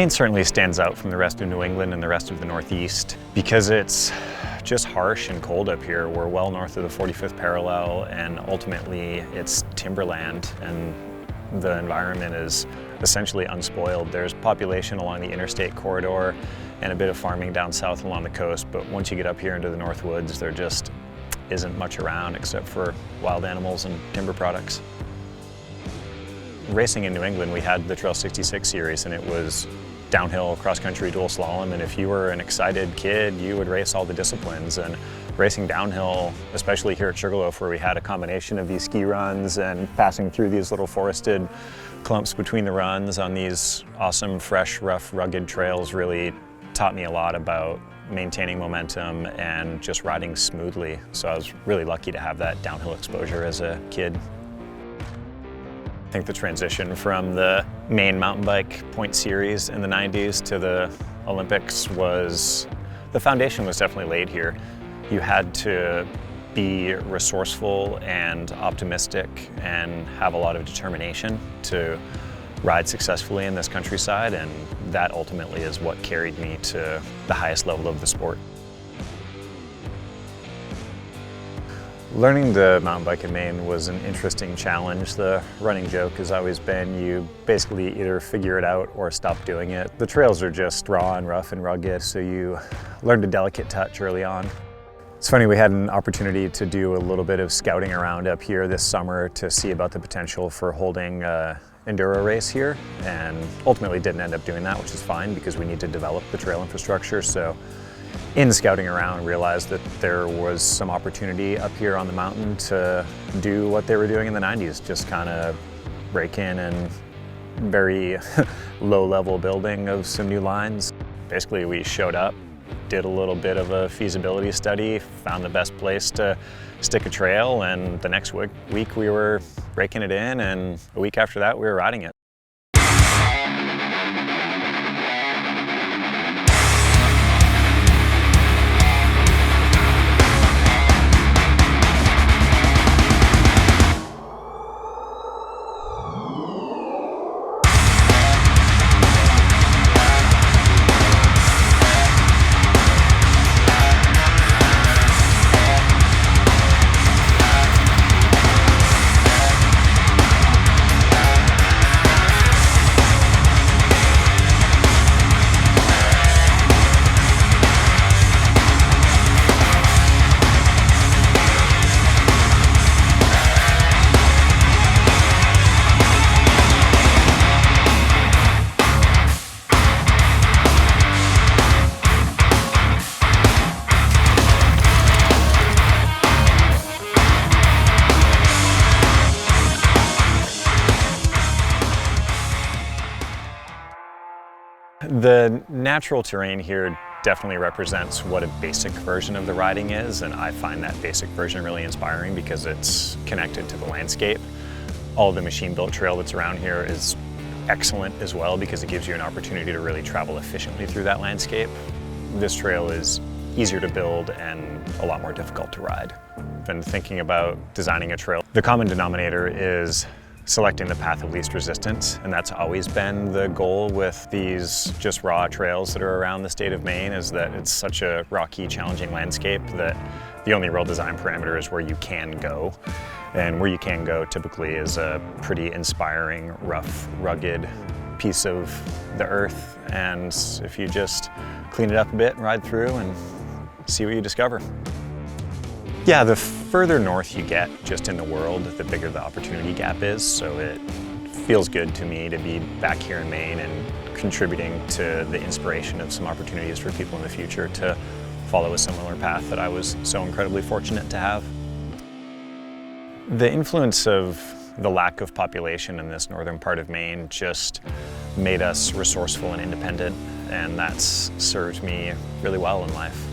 Maine certainly stands out from the rest of New England and the rest of the Northeast because it's just harsh and cold up here. We're well north of the 45th parallel, and ultimately it's timberland, and the environment is essentially unspoiled. There's population along the interstate corridor and a bit of farming down south along the coast, but once you get up here into the North Woods, there just isn't much around except for wild animals and timber products. Racing in New England, we had the Trail 66 series, and it was downhill, cross-country, dual slalom, and if you were an excited kid, you would race all the disciplines. And racing downhill, especially here at Sugarloaf, where we had a combination of these ski runs and passing through these little forested clumps between the runs on these awesome, fresh, rough, rugged trails, really taught me a lot about maintaining momentum and just riding smoothly. So I was really lucky to have that downhill exposure as a kid. I think the transition from the Maine mountain bike point series in the 90s to the Olympics the foundation was definitely laid here. You had to be resourceful and optimistic and have a lot of determination to ride successfully in this countryside, and that ultimately is what carried me to the highest level of the sport. Learning the mountain bike in Maine was an interesting challenge. The running joke has always been you basically either figure it out or stop doing it. The trails are just raw and rough and rugged, so you learn a delicate touch early on. It's funny, we had an opportunity to do a little bit of scouting around up here this summer to see about the potential for holding an enduro race here, and ultimately didn't end up doing that, which is fine because we need to develop the trail infrastructure. So in scouting around, realized that there was some opportunity up here on the mountain to do what they were doing in the 90s, just kind of break in and very low-level building of some new lines. Basically, we showed up, did a little bit of a feasibility study, found the best place to stick a trail, and the next week we were breaking it in, and a week after that we were riding it. The natural terrain here definitely represents what a basic version of the riding is, and I find that basic version really inspiring because it's connected to the landscape. All of the machine-built trail that's around here is excellent as well because it gives you an opportunity to really travel efficiently through that landscape. This trail is easier to build and a lot more difficult to ride. When thinking about designing a trail, the common denominator is selecting the path of least resistance, and that's always been the goal with these just raw trails that are around the state of Maine, is that it's such a rocky, challenging landscape that the only real design parameter is where you can go. And where you can go typically is a pretty inspiring, rough, rugged piece of the earth, and if you just clean it up a bit and ride through and see what you discover. Yeah, the further north you get just in the world, the bigger the opportunity gap is, so it feels good to me to be back here in Maine and contributing to the inspiration of some opportunities for people in the future to follow a similar path that I was so incredibly fortunate to have. The influence of the lack of population in this northern part of Maine just made us resourceful and independent, and that's served me really well in life.